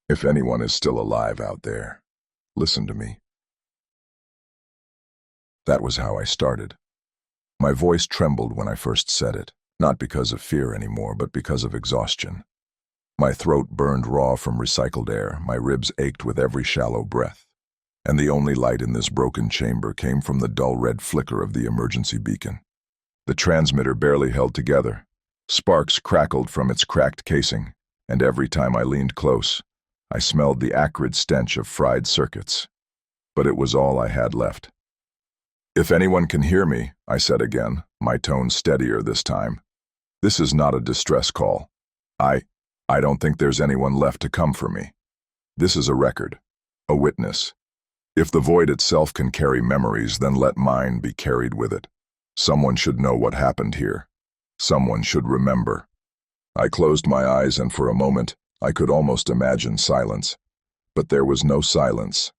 If anyone is still alive out there, listen to me. That was how I started. My voice trembled when I first said it, not because of fear anymore, but because of exhaustion. My throat burned raw from recycled air, my ribs ached with every shallow breath, and the only light in this broken chamber came from the dull red flicker of the emergency beacon. The transmitter barely held together. Sparks crackled from its cracked casing, and every time I leaned close, I smelled the acrid stench of fried circuits. But it was all I had left. "If anyone can hear me," I said again, my tone steadier this time, "this is not a distress call. I don't think there's anyone left to come for me. This is a record, a witness. If the void itself can carry memories, then let mine be carried with it. Someone should know what happened here. Someone should remember." I closed my eyes, and for a moment, I could almost imagine silence. But there was no silence,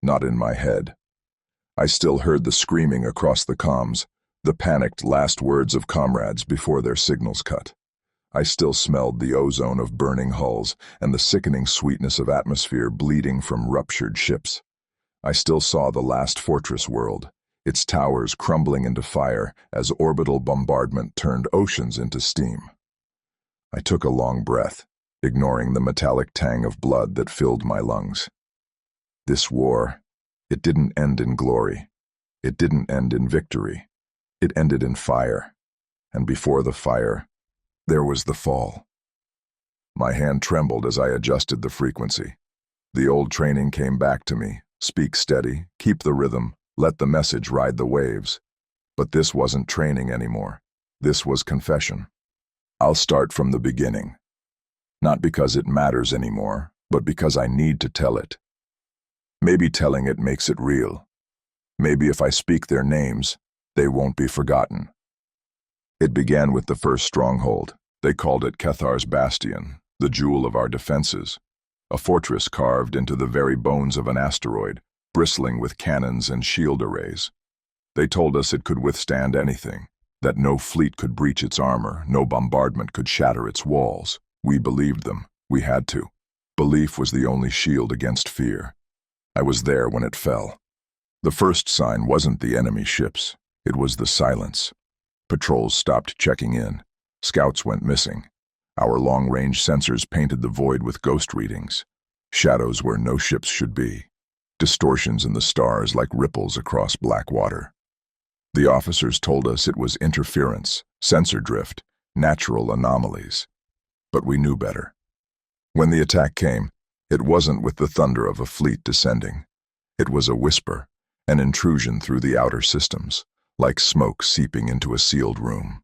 not in my head. I still heard the screaming across the comms, the panicked last words of comrades before their signals cut. I still smelled the ozone of burning hulls and the sickening sweetness of atmosphere bleeding from ruptured ships. I still saw the last fortress world, its towers crumbling into fire as orbital bombardment turned oceans into steam. I took a long breath, ignoring the metallic tang of blood that filled my lungs. This war, it didn't end in glory. It didn't end in victory. It ended in fire. And before the fire, there was the fall. My hand trembled as I adjusted the frequency. The old training came back to me. Speak steady, keep the rhythm, let the message ride the waves. But this wasn't training anymore. This was confession. I'll start from the beginning. Not because it matters anymore, but because I need to tell it. Maybe telling it makes it real. Maybe if I speak their names, they won't be forgotten. It began with the first stronghold. They called it Cathar's Bastion, the jewel of our defenses. A fortress carved into the very bones of an asteroid, bristling with cannons and shield arrays. They told us it could withstand anything, that no fleet could breach its armor, no bombardment could shatter its walls. We believed them. We had to. Belief was the only shield against fear. I was there when it fell. The first sign wasn't the enemy ships. It was the silence. Patrols stopped checking in. Scouts went missing. Our long-range sensors painted the void with ghost readings. Shadows where no ships should be. Distortions in the stars like ripples across black water. The officers told us it was interference, sensor drift, natural anomalies. But we knew better. When the attack came, it wasn't with the thunder of a fleet descending. It was a whisper, an intrusion through the outer systems, like smoke seeping into a sealed room.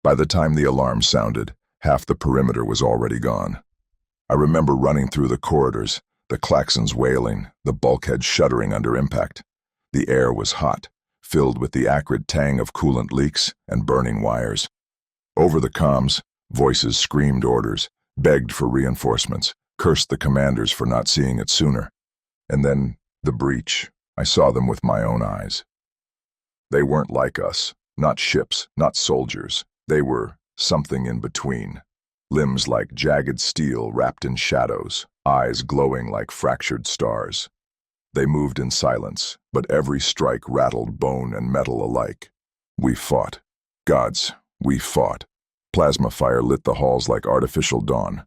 By the time the alarm sounded, half the perimeter was already gone. I remember running through the corridors, the klaxons wailing, the bulkheads shuddering under impact. The air was hot, filled with the acrid tang of coolant leaks and burning wires. Over the comms, voices screamed orders, begged for reinforcements, cursed the commanders for not seeing it sooner. And then, the breach. I saw them with my own eyes. They weren't like us, not ships, not soldiers. They were something in between. Limbs like jagged steel wrapped in shadows, eyes glowing like fractured stars. They moved in silence, but every strike rattled bone and metal alike. We fought. Gods, we fought. Plasma fire lit the halls like artificial dawn.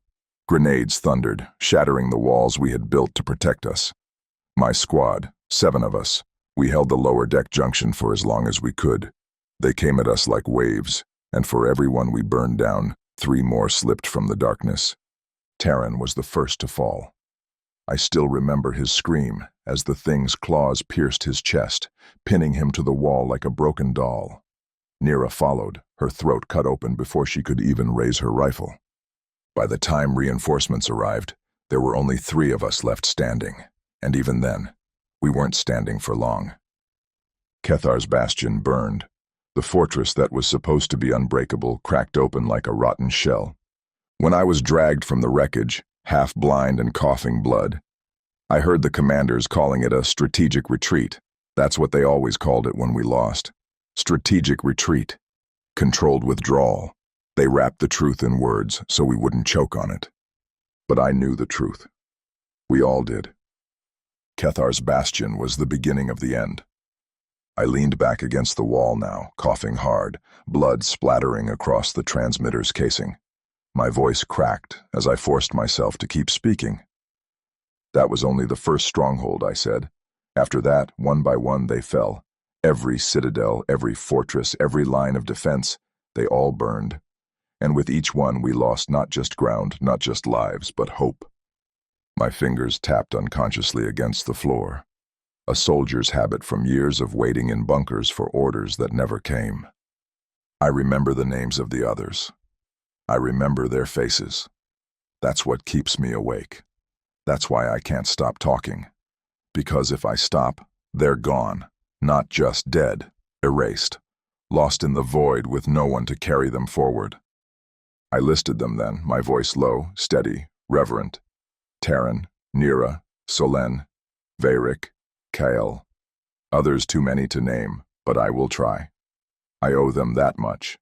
Grenades thundered, shattering the walls we had built to protect us. My squad, 7 of us, we held the lower deck junction for as long as we could. They came at us like waves, and for every one we burned down, 3 more slipped from the darkness. Terran was the first to fall. I still remember his scream as the thing's claws pierced his chest, pinning him to the wall like a broken doll. Nira followed, her throat cut open before she could even raise her rifle. By the time reinforcements arrived, there were only 3 of us left standing, and even then, we weren't standing for long. Cathar's Bastion burned. The fortress that was supposed to be unbreakable cracked open like a rotten shell. When I was dragged from the wreckage, half blind and coughing blood, I heard the commanders calling it a strategic retreat. That's what they always called it when we lost. Strategic retreat. Controlled withdrawal. They wrapped the truth in words so we wouldn't choke on it. But I knew the truth. We all did. Kethar's bastion was the beginning of the end. I leaned back against the wall now, coughing hard, blood splattering across the transmitter's casing. My voice cracked as I forced myself to keep speaking. That was only the first stronghold, I said. After that, one by one they fell. Every citadel, every fortress, every line of defense, they all burned. And with each one we lost not just ground, not just lives, but hope. My fingers tapped unconsciously against the floor. A soldier's habit from years of waiting in bunkers for orders that never came. I remember the names of the others. I remember their faces. That's what keeps me awake. That's why I can't stop talking. Because if I stop, they're gone. Not just dead, erased, lost in the void with no one to carry them forward. I listed them then, my voice low, steady, reverent. Terran, Nira, Solen, Veyrik, Kael. Others too many to name, but I will try. I owe them that much.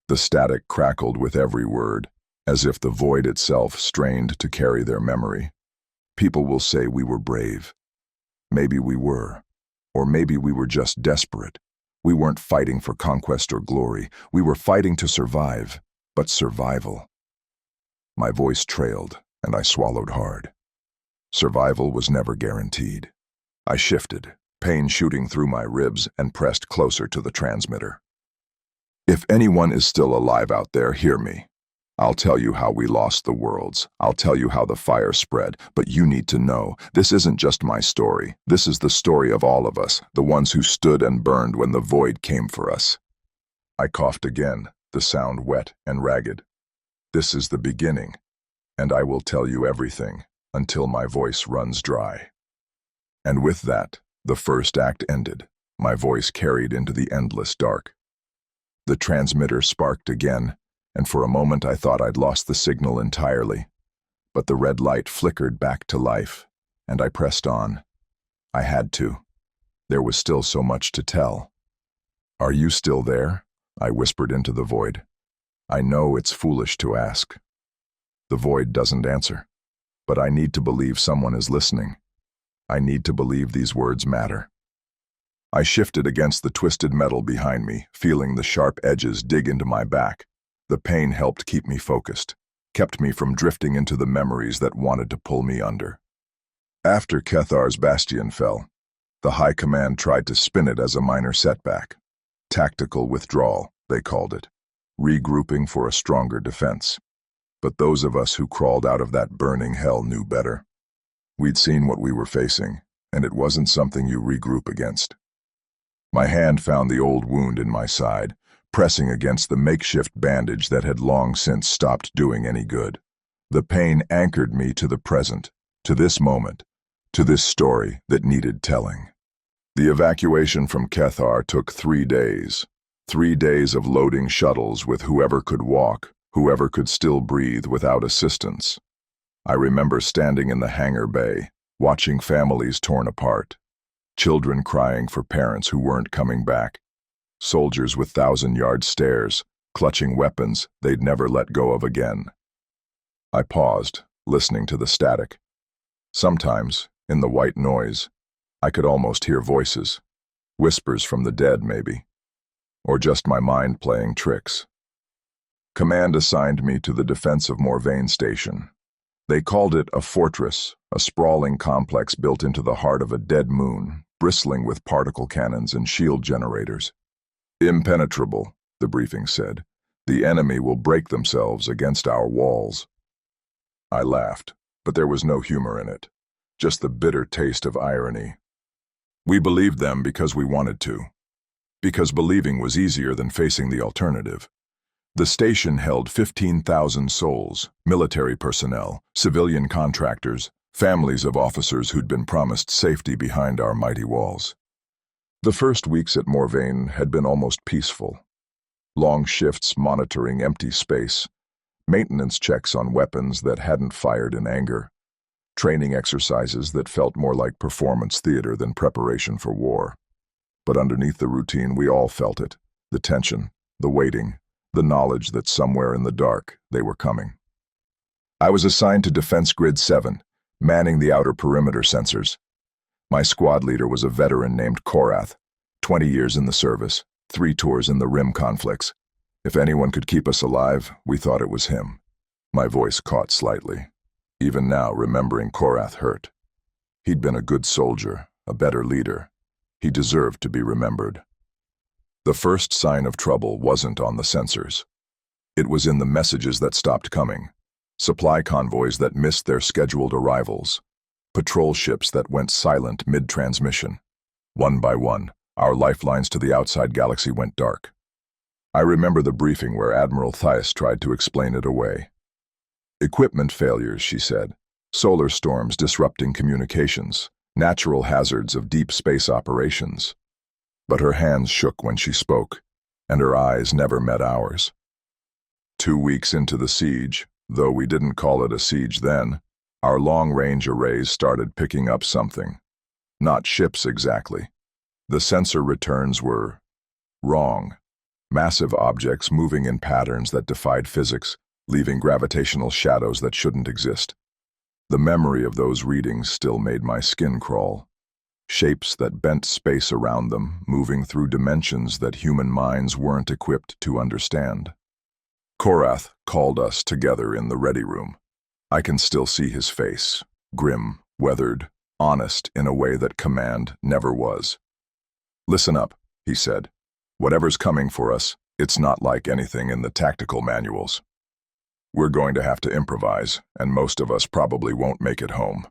The static crackled with every word, as if the void itself strained to carry their memory. People will say we were brave. Maybe we were. Or maybe we were just desperate. We weren't fighting for conquest or glory. We were fighting to survive, but survival. My voice trailed, and I swallowed hard. Survival was never guaranteed. I shifted, pain shooting through my ribs, and pressed closer to the transmitter. If anyone is still alive out there, hear me. I'll tell you how we lost the worlds. I'll tell you how the fire spread, but you need to know, this isn't just my story. This is the story of all of us, the ones who stood and burned when the void came for us. I coughed again, the sound wet and ragged. This is the beginning, and I will tell you everything, until my voice runs dry. And with that, the first act ended, my voice carried into the endless dark. The transmitter sparked again, and for a moment I thought I'd lost the signal entirely. But the red light flickered back to life, and I pressed on. I had to. There was still so much to tell. "Are you still there?" I whispered into the void. I know it's foolish to ask. The void doesn't answer, but I need to believe someone is listening. I need to believe these words matter. I shifted against the twisted metal behind me, feeling the sharp edges dig into my back. The pain helped keep me focused, kept me from drifting into the memories that wanted to pull me under. After Kethar's bastion fell, the High Command tried to spin it as a minor setback. Tactical withdrawal, they called it, regrouping for a stronger defense. But those of us who crawled out of that burning hell knew better. We'd seen what we were facing, and it wasn't something you regroup against. My hand found the old wound in my side, pressing against the makeshift bandage that had long since stopped doing any good. The pain anchored me to the present, to this moment, to this story that needed telling. The evacuation from Kethar took 3 days. 3 days of loading shuttles with whoever could walk, whoever could still breathe without assistance. I remember standing in the hangar bay, watching families torn apart, children crying for parents who weren't coming back, soldiers with 1,000-yard stares, clutching weapons they'd never let go of again. I paused, listening to the static. Sometimes, in the white noise, I could almost hear voices, whispers from the dead maybe, or just my mind playing tricks. Command assigned me to the defense of Morvain Station. They called it a fortress, a sprawling complex built into the heart of a dead moon, bristling with particle cannons and shield generators. Impenetrable, the briefing said. The enemy will break themselves against our walls. I laughed, but there was no humor in it, just the bitter taste of irony. We believed them because we wanted to, because believing was easier than facing the alternative. The station held 15,000 souls, military personnel, civilian contractors, families of officers who'd been promised safety behind our mighty walls. The first weeks at Morvain had been almost peaceful. Long shifts monitoring empty space, maintenance checks on weapons that hadn't fired in anger, training exercises that felt more like performance theater than preparation for war. But underneath the routine, we all felt it, the tension, the waiting, the knowledge that somewhere in the dark they were coming. I was assigned to Defense Grid 7, manning the outer perimeter sensors. My squad leader was a veteran named Korath, 20 years in the service, 3 tours in the Rim conflicts. If anyone could keep us alive, we thought it was him. My voice caught slightly. Even now, remembering Korath hurt. He'd been a good soldier, a better leader. He deserved to be remembered. The first sign of trouble wasn't on the sensors. It was in the messages that stopped coming. Supply convoys that missed their scheduled arrivals. Patrol ships that went silent mid-transmission. One by one, our lifelines to the outside galaxy went dark. I remember the briefing where Admiral Thias tried to explain it away. Equipment failures, she said. Solar storms disrupting communications. Natural hazards of deep space operations. But her hands shook when she spoke, and her eyes never met ours. 2 weeks into the siege, though we didn't call it a siege then, our long-range arrays started picking up something. Not ships exactly. The sensor returns were wrong. Massive objects moving in patterns that defied physics, leaving gravitational shadows that shouldn't exist. The memory of those readings still made my skin crawl. Shapes that bent space around them, moving through dimensions that human minds weren't equipped to understand. Korath called us together in the ready room. I can still see his face, grim, weathered, honest in a way that command never was. "Listen up," he said. "Whatever's coming for us, it's not like anything in the tactical manuals. We're going to have to improvise, and most of us probably won't make it home.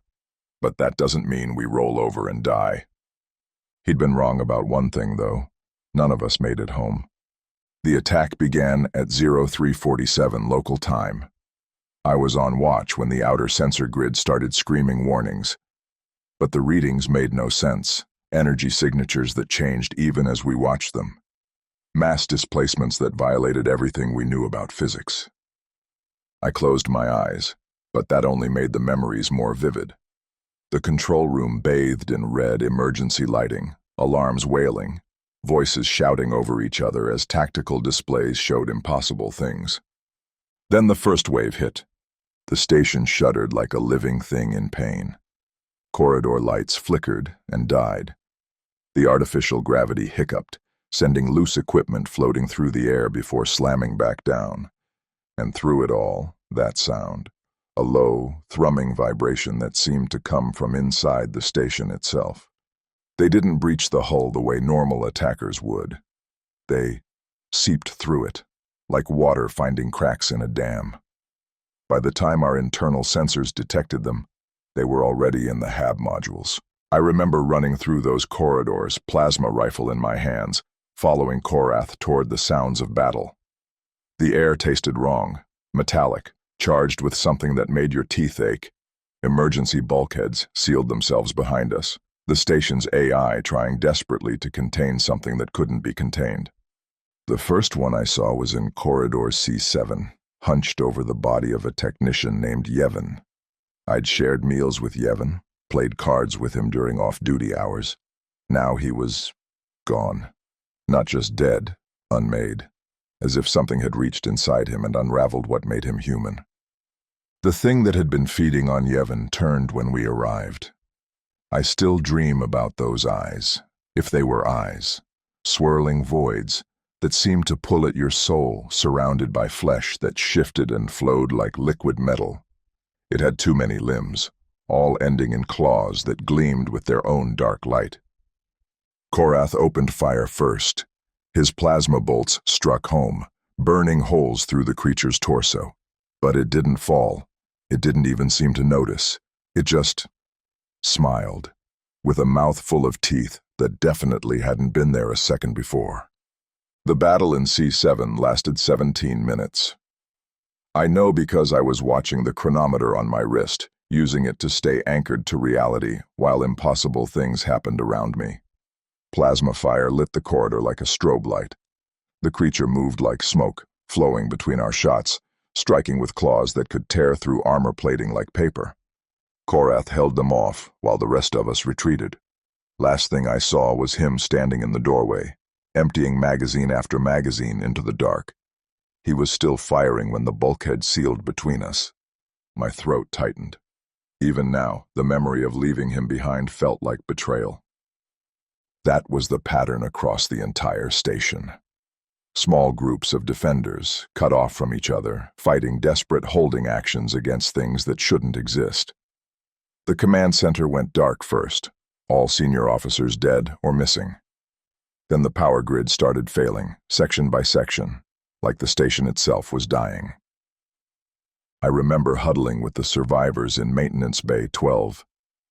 But that doesn't mean we roll over and die." He'd been wrong about one thing, though. None of us made it home. The attack began at 0347 local time. I was on watch when the outer sensor grid started screaming warnings. But the readings made no sense, energy signatures that changed even as we watched them. Mass displacements that violated everything we knew about physics. I closed my eyes, but that only made the memories more vivid. The control room bathed in red emergency lighting, alarms wailing, voices shouting over each other as tactical displays showed impossible things. Then the first wave hit. The station shuddered like a living thing in pain. Corridor lights flickered and died. The artificial gravity hiccuped, sending loose equipment floating through the air before slamming back down. And through it all, that sound. A low, thrumming vibration that seemed to come from inside the station itself. They didn't breach the hull the way normal attackers would. They seeped through it, like water finding cracks in a dam. By the time our internal sensors detected them, they were already in the HAB modules. I remember running through those corridors, plasma rifle in my hands, following Korath toward the sounds of battle. The air tasted wrong, metallic, charged with something that made your teeth ache. Emergency bulkheads sealed themselves behind us, the station's AI trying desperately to contain something that couldn't be contained. The first one I saw was in Corridor C7, hunched over the body of a technician named Yevon. I'd shared meals with Yevon, played cards with him during off-duty hours. Now he was gone. Not just dead, unmade. As if something had reached inside him and unraveled what made him human. The thing that had been feeding on Yevon turned when we arrived. I still dream about those eyes, if they were eyes, swirling voids that seemed to pull at your soul, surrounded by flesh that shifted and flowed like liquid metal. It had too many limbs, all ending in claws that gleamed with their own dark light. Korath opened fire first. His plasma bolts struck home, burning holes through the creature's torso. But it didn't fall. It didn't even seem to notice. It just smiled, with a mouth full of teeth that definitely hadn't been there a second before. The battle in C7 lasted 17 minutes. I know because I was watching the chronometer on my wrist, using it to stay anchored to reality while impossible things happened around me. Plasma fire lit the corridor like a strobe light. The creature moved like smoke, flowing between our shots, striking with claws that could tear through armor plating like paper. Korath held them off while the rest of us retreated. Last thing I saw was him standing in the doorway, emptying magazine after magazine into the dark. He was still firing when the bulkhead sealed between us. My throat tightened. Even now, the memory of leaving him behind felt like betrayal. That was the pattern across the entire station. Small groups of defenders, cut off from each other, fighting desperate holding actions against things that shouldn't exist. The command center went dark first, all senior officers dead or missing. Then the power grid started failing, section by section, like the station itself was dying. I remember huddling with the survivors in Maintenance Bay 12,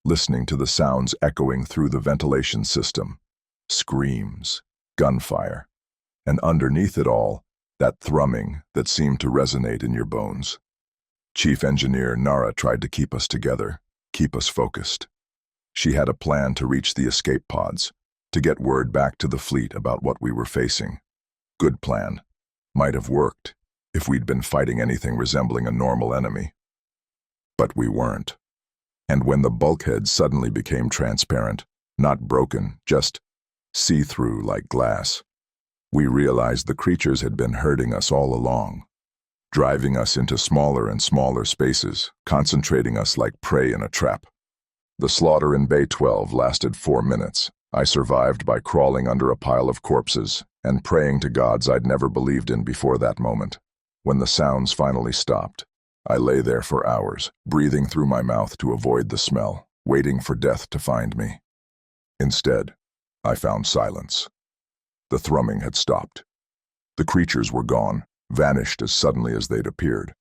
listening to the sounds echoing through the ventilation system. Screams, gunfire, and underneath it all, that thrumming that seemed to resonate in your bones. Chief Engineer Nara tried to keep us together, keep us focused. She had a plan to reach the escape pods, to get word back to the fleet about what we were facing. Good plan. Might have worked if we'd been fighting anything resembling a normal enemy. But we weren't. And when the bulkheads suddenly became transparent, not broken, just see-through like glass, we realized the creatures had been herding us all along, driving us into smaller and smaller spaces, concentrating us like prey in a trap. The slaughter in Bay 12 lasted 4 minutes. I survived by crawling under a pile of corpses and praying to gods I'd never believed in before that moment. When the sounds finally stopped, I lay there for hours, breathing through my mouth to avoid the smell, waiting for death to find me. Instead, I found silence. The thrumming had stopped. The creatures were gone, vanished as suddenly as they'd appeared.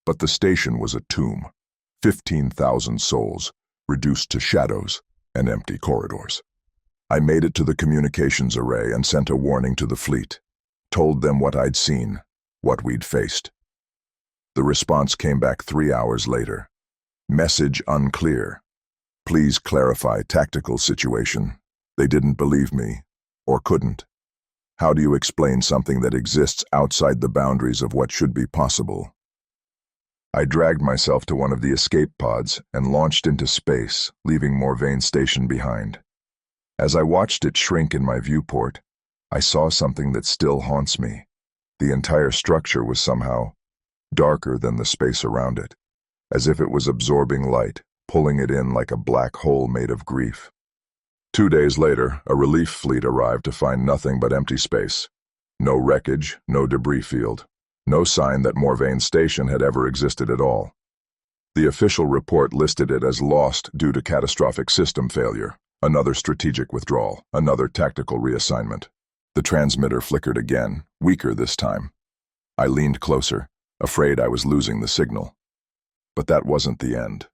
But the station was a tomb, 15,000 souls, reduced to shadows and empty corridors. I made it to the communications array and sent a warning to the fleet, told them what I'd seen, what we'd faced. The response came back 3 hours later. Message unclear. Please clarify tactical situation. They didn't believe me, or couldn't. How do you explain something that exists outside the boundaries of what should be possible? I dragged myself to one of the escape pods and launched into space, leaving Morvain Station behind. As I watched it shrink in my viewport, I saw something that still haunts me. The entire structure was somehow darker than the space around it, as if it was absorbing light, pulling it in like a black hole made of grief. 2 days later, a relief fleet arrived to find nothing but empty space. No wreckage, no debris field, no sign that Morvain Station had ever existed at all. The official report listed it as lost due to catastrophic system failure, another strategic withdrawal, another tactical reassignment. The transmitter flickered again, weaker this time. I leaned closer, afraid I was losing the signal. But that wasn't the end.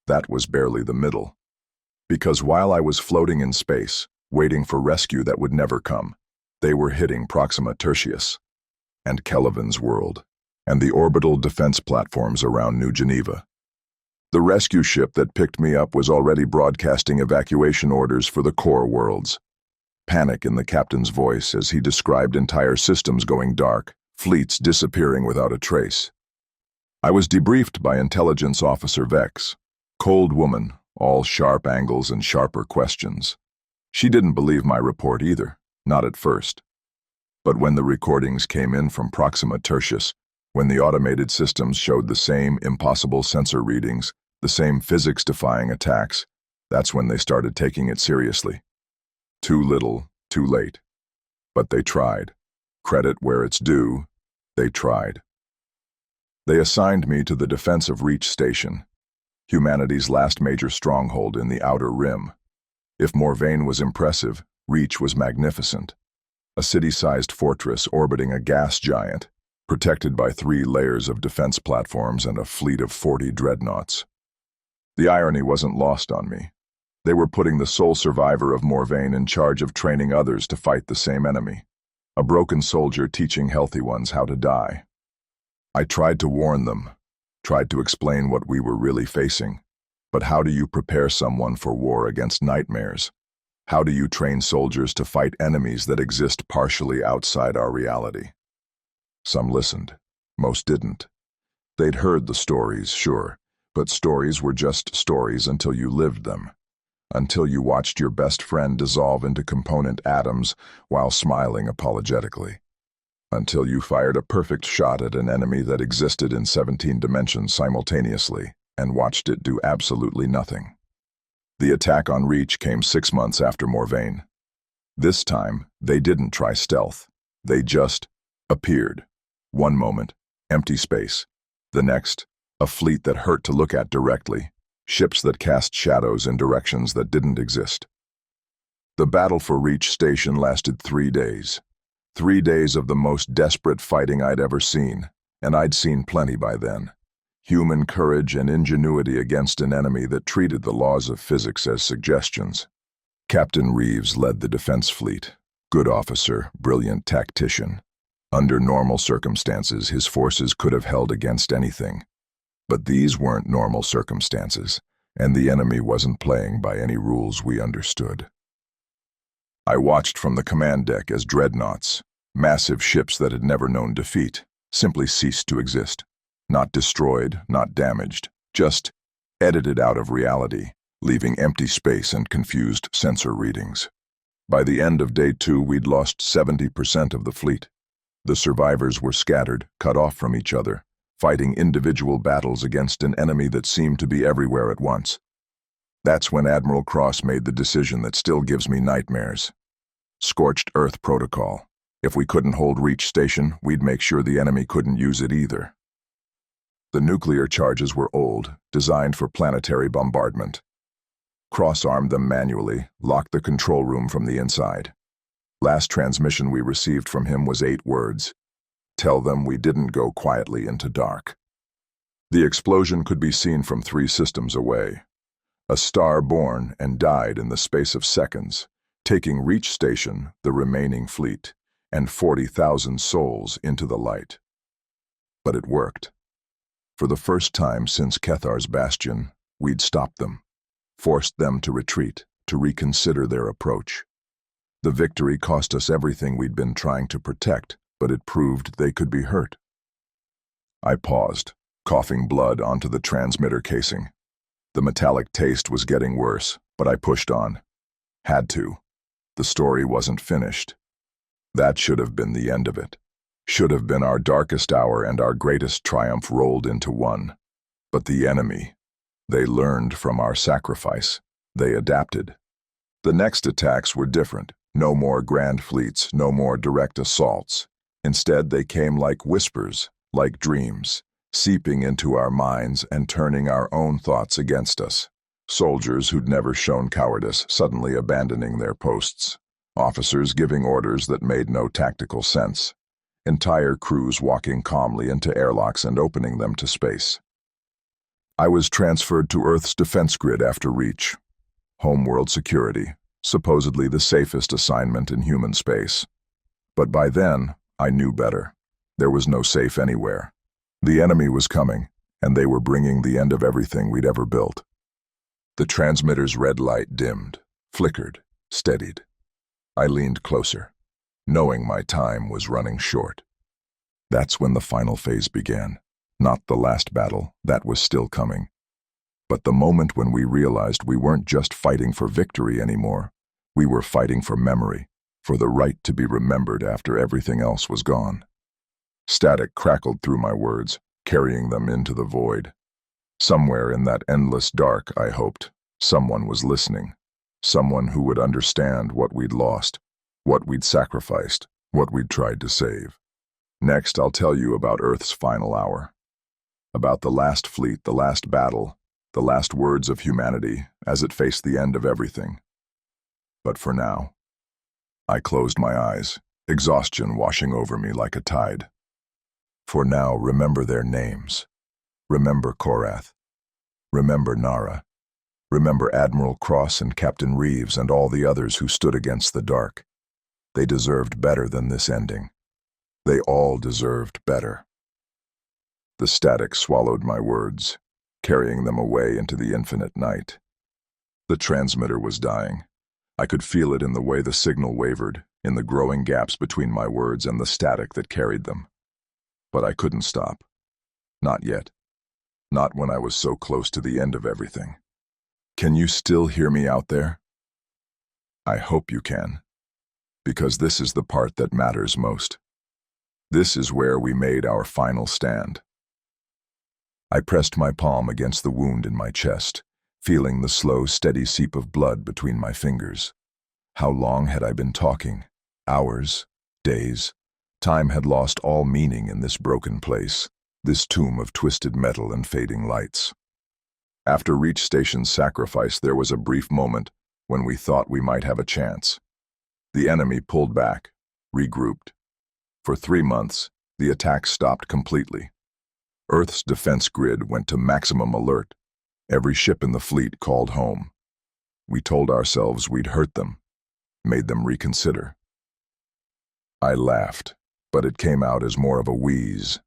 That was barely the middle. Because while I was floating in space, waiting for rescue that would never come, they were hitting Proxima Tertius, and Kelvin's world, and the orbital defense platforms around New Geneva. The rescue ship that picked me up was already broadcasting evacuation orders for the core worlds. Panic in the captain's voice as he described entire systems going dark, fleets disappearing without a trace. I was debriefed by Intelligence Officer Vex, cold woman, all sharp angles and sharper questions. She didn't believe my report either, not at first. But when the recordings came in from Proxima Tertius, when the automated systems showed the same impossible sensor readings, the same physics-defying attacks, that's when they started taking it seriously. Too little, too late. But they tried. Credit where it's due, they tried. They assigned me to the Defense of Reach Station, humanity's last major stronghold in the Outer Rim. If Morvain was impressive, Reach was magnificent. A city-sized fortress orbiting a gas giant, protected by 3 layers of defense platforms and a fleet of 40 dreadnoughts. The irony wasn't lost on me. They were putting the sole survivor of Morvain in charge of training others to fight the same enemy. A broken soldier teaching healthy ones how to die. I tried to warn them, tried to explain what we were really facing. But how do you prepare someone for war against nightmares? How do you train soldiers to fight enemies that exist partially outside our reality? Some listened, most didn't. They'd heard the stories, sure, but stories were just stories until you lived them. Until you watched your best friend dissolve into component atoms while smiling apologetically. Until you fired a perfect shot at an enemy that existed in 17 dimensions simultaneously, and watched it do absolutely nothing. The attack on Reach came 6 months after Morvain. This time, they didn't try stealth. They just appeared. One moment, empty space. The next, a fleet that hurt to look at directly, ships that cast shadows in directions that didn't exist. The battle for Reach Station lasted 3 days. 3 days of the most desperate fighting I'd ever seen, and I'd seen plenty by then. Human courage and ingenuity against an enemy that treated the laws of physics as suggestions. Captain Reeves led the defense fleet. Good officer, brilliant tactician. Under normal circumstances, his forces could have held against anything. But these weren't normal circumstances, and the enemy wasn't playing by any rules we understood. I watched from the command deck as dreadnoughts, massive ships that had never known defeat, simply ceased to exist. Not destroyed, not damaged, just edited out of reality, leaving empty space and confused sensor readings. By the end of day 2, we'd lost 70% of the fleet. The survivors were scattered, cut off from each other, fighting individual battles against an enemy that seemed to be everywhere at once. That's when Admiral Cross made the decision that still gives me nightmares. Scorched Earth Protocol. If we couldn't hold Reach Station, we'd make sure the enemy couldn't use it either. The nuclear charges were old, designed for planetary bombardment. Cross-armed them manually, locked the control room from the inside. Last transmission we received from him was 8 words. Tell them we didn't go quietly into dark. The explosion could be seen from 3 systems away. A star born and died in the space of seconds, taking Reach Station, the remaining fleet, and 40,000 souls into the light. But it worked. For the first time since Kethar's Bastion, we'd stopped them, forced them to retreat, to reconsider their approach. The victory cost us everything we'd been trying to protect, but it proved they could be hurt. I paused, coughing blood onto the transmitter casing. The metallic taste was getting worse, but I pushed on. Had to. The story wasn't finished. That should have been the end of it. Should have been our darkest hour and our greatest triumph rolled into one. But the enemy, they learned from our sacrifice. They adapted. The next attacks were different. No more grand fleets, no more direct assaults. Instead, they came like whispers, like dreams, seeping into our minds and turning our own thoughts against us. Soldiers who'd never shown cowardice suddenly abandoning their posts. Officers giving orders that made no tactical sense. Entire crews walking calmly into airlocks and opening them to space. I was transferred to Earth's defense grid after Reach. Homeworld security, supposedly the safest assignment in human space. But by then, I knew better. There was no safe anywhere. The enemy was coming, and they were bringing the end of everything we'd ever built. The transmitter's red light dimmed, flickered, steadied. I leaned closer, knowing my time was running short. That's when the final phase began. Not the last battle, that was still coming. But the moment when we realized we weren't just fighting for victory anymore, we were fighting for memory, for the right to be remembered after everything else was gone. Static crackled through my words, carrying them into the void. Somewhere in that endless dark, I hoped, someone was listening. Someone who would understand what we'd lost, what we'd sacrificed, what we'd tried to save. Next, I'll tell you about Earth's final hour. About the last fleet, the last battle, the last words of humanity as it faced the end of everything. But for now, I closed my eyes, exhaustion washing over me like a tide. For now, remember their names. Remember Korath. Remember Nara. Remember Admiral Cross and Captain Reeves and all the others who stood against the dark. They deserved better than this ending. They all deserved better. The static swallowed my words, carrying them away into the infinite night. The transmitter was dying. I could feel it in the way the signal wavered, in the growing gaps between my words and the static that carried them. But I couldn't stop. Not yet. Not when I was so close to the end of everything. Can you still hear me out there? I hope you can. Because this is the part that matters most. This is where we made our final stand. I pressed my palm against the wound in my chest, feeling the slow, steady seep of blood between my fingers. How long had I been talking? Hours? Days? Time had lost all meaning in this broken place, this tomb of twisted metal and fading lights. After Reach Station's sacrifice, there was a brief moment when we thought we might have a chance. The enemy pulled back, regrouped. For 3 months, the attack stopped completely. Earth's defense grid went to maximum alert. Every ship in the fleet called home. We told ourselves we'd hurt them, made them reconsider. I laughed, but it came out as more of a wheeze.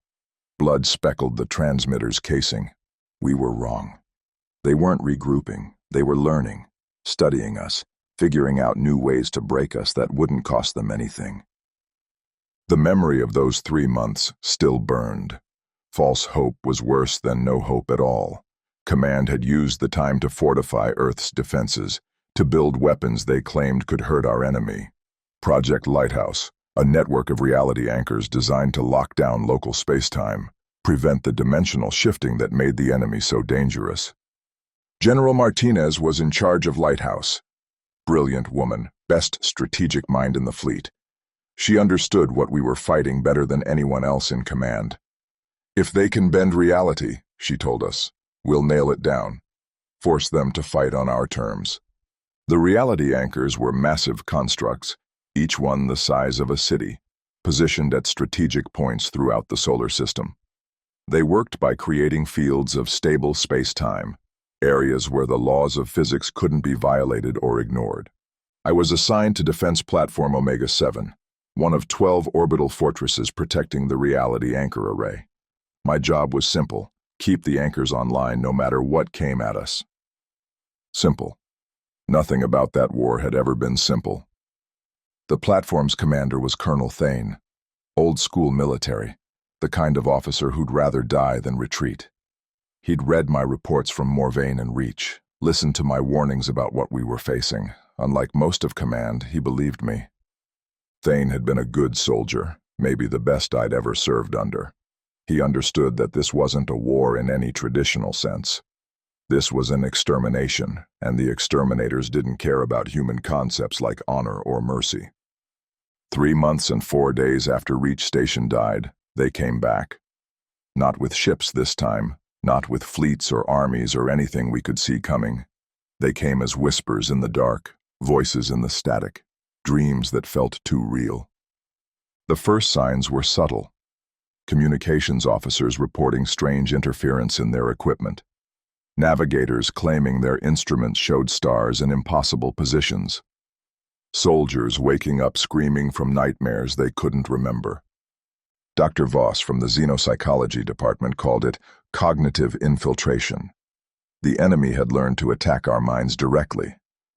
Blood speckled the transmitter's casing. We were wrong. They weren't regrouping. They were learning, studying us, figuring out new ways to break us that wouldn't cost them anything. The memory of those 3 months still burned. False hope was worse than no hope at all. Command had used the time to fortify Earth's defenses, to build weapons they claimed could hurt our enemy. Project Lighthouse, a network of reality anchors designed to lock down local space-time, prevent the dimensional shifting that made the enemy so dangerous. General Martinez was in charge of Lighthouse. Brilliant woman, best strategic mind in the fleet. She understood what we were fighting better than anyone else in command. If they can bend reality, she told us, we'll nail it down. Force them to fight on our terms. The reality anchors were massive constructs, each one the size of a city, positioned at strategic points throughout the solar system. They worked by creating fields of stable space-time, areas where the laws of physics couldn't be violated or ignored. I was assigned to Defense Platform Omega-7, one of 12 orbital fortresses protecting the reality anchor array. My job was simple: keep the anchors online no matter what came at us. Simple. Nothing about that war had ever been simple. The platform's commander was Colonel Thane, old-school military, the kind of officer who'd rather die than retreat. He'd read my reports from Morvain and Reach, listened to my warnings about what we were facing. Unlike most of command, he believed me. Thane had been a good soldier, maybe the best I'd ever served under. He understood that this wasn't a war in any traditional sense. This was an extermination, and the exterminators didn't care about human concepts like honor or mercy. 3 months and 4 days after Reach Station died, they came back. Not with ships this time, not with fleets or armies or anything we could see coming. They came as whispers in the dark, voices in the static, dreams that felt too real. The first signs were subtle. Communications officers reporting strange interference in their equipment. Navigators claiming their instruments showed stars in impossible positions. Soldiers waking up screaming from nightmares they couldn't remember. Dr. Voss from the Xenopsychology department called it cognitive infiltration. The enemy had learned to attack our minds directly,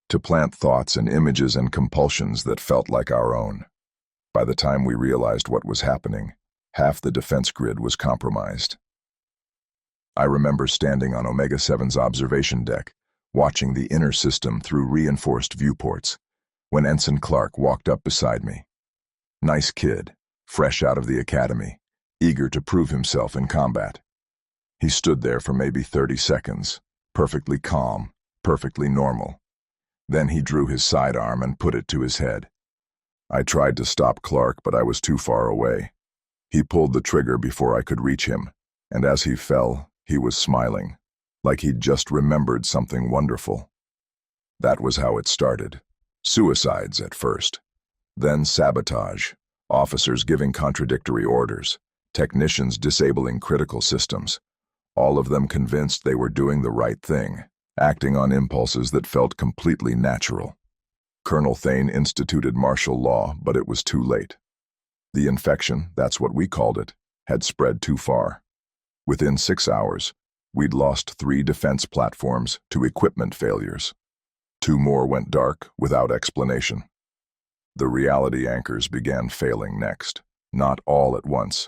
to plant thoughts and images and compulsions that felt like our own. By the time we realized what was happening, half the defense grid was compromised. I remember standing on Omega-7's observation deck, watching the inner system through reinforced viewports, when Ensign Clark walked up beside me. Nice kid, fresh out of the academy, eager to prove himself in combat. He stood there for maybe 30 seconds, perfectly calm, perfectly normal. Then he drew his sidearm and put it to his head. I tried to stop Clark, but I was too far away. He pulled the trigger before I could reach him, and as he fell, he was smiling, like he'd just remembered something wonderful. That was how it started. Suicides at first, then sabotage, officers giving contradictory orders, technicians disabling critical systems, all of them convinced they were doing the right thing, acting on impulses that felt completely natural. Colonel Thane instituted martial law, but it was too late. The infection, that's what we called it, had spread too far. Within 6 hours, we'd lost 3 defense platforms to equipment failures. 2 more went dark without explanation. The reality anchors began failing next, not all at once.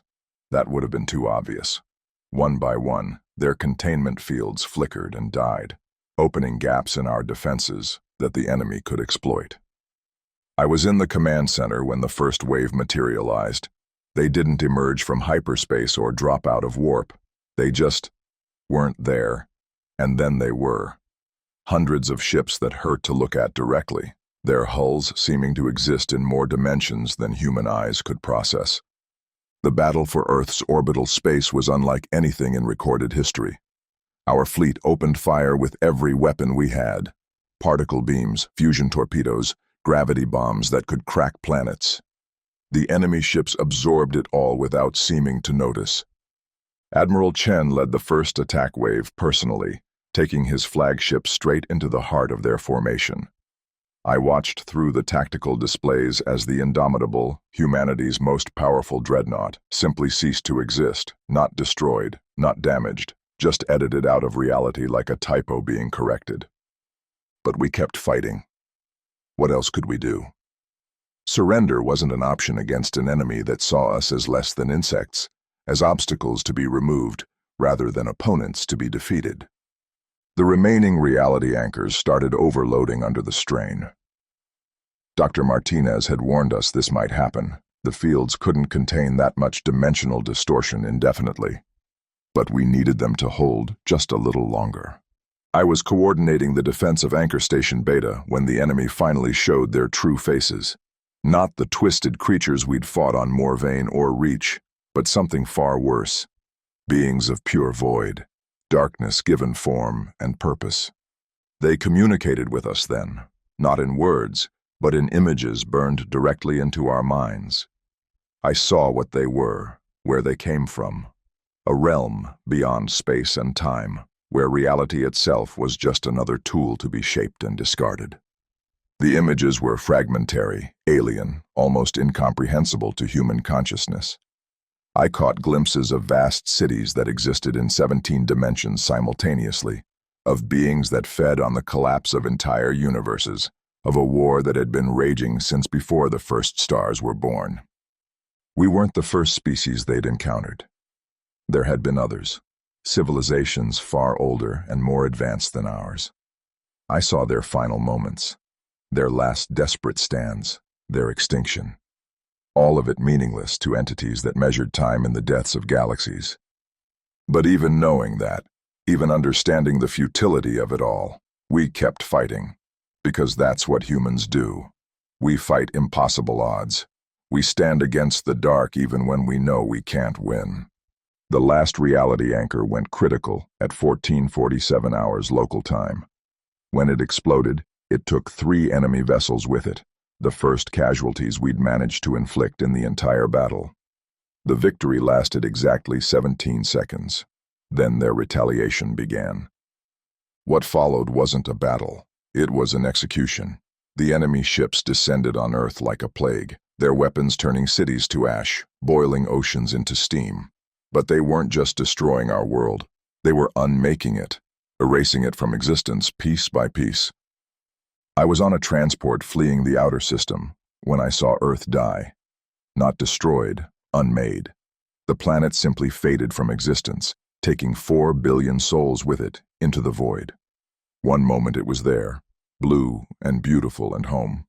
That would have been too obvious. One by one, their containment fields flickered and died, opening gaps in our defenses that the enemy could exploit. I was in the command center when the first wave materialized. They didn't emerge from hyperspace or drop out of warp. They just weren't there, and then they were. Hundreds of ships that hurt to look at directly, their hulls seeming to exist in more dimensions than human eyes could process. The battle for Earth's orbital space was unlike anything in recorded history. Our fleet opened fire with every weapon we had: particle beams, fusion torpedoes, gravity bombs that could crack planets. The enemy ships absorbed it all without seeming to notice. Admiral Chen led the first attack wave personally, taking his flagship straight into the heart of their formation. I watched through the tactical displays as the indomitable, humanity's most powerful dreadnought, simply ceased to exist, not destroyed, not damaged, just edited out of reality like a typo being corrected. But we kept fighting. What else could we do? Surrender wasn't an option against an enemy that saw us as less than insects, as obstacles to be removed, rather than opponents to be defeated. The remaining reality anchors started overloading under the strain. Dr. Martinez had warned us this might happen. The fields couldn't contain that much dimensional distortion indefinitely. But we needed them to hold just a little longer. I was coordinating the defense of Anchor Station Beta when the enemy finally showed their true faces. Not the twisted creatures we'd fought on Morvain or Reach, but something far worse. Beings of pure void. Darkness given form and purpose. They communicated with us then, not in words, but in images burned directly into our minds. I saw what they were, where they came from. A realm beyond space and time, where reality itself was just another tool to be shaped and discarded. The images were fragmentary, alien, almost incomprehensible to human consciousness. I caught glimpses of vast cities that existed in 17 dimensions simultaneously, of beings that fed on the collapse of entire universes, of a war that had been raging since before the first stars were born. We weren't the first species they'd encountered. There had been others, civilizations far older and more advanced than ours. I saw their final moments, their last desperate stands, their extinction. All of it meaningless to entities that measured time in the deaths of galaxies. But even knowing that, even understanding the futility of it all, we kept fighting, because that's what humans do. We fight impossible odds. We stand against the dark even when we know we can't win. The last reality anchor went critical at 14:47 hours local time. When it exploded, it took 3 enemy vessels with it, the first casualties we'd managed to inflict in the entire battle. The victory lasted exactly 17 seconds. Then their retaliation began. What followed wasn't a battle. It was an execution. The enemy ships descended on Earth like a plague, their weapons turning cities to ash, boiling oceans into steam. But they weren't just destroying our world. They were unmaking it, erasing it from existence piece by piece. I was on a transport fleeing the outer system when I saw Earth die. Not destroyed, unmade. The planet simply faded from existence, taking 4 billion souls with it into the void. One moment it was there, blue and beautiful and home.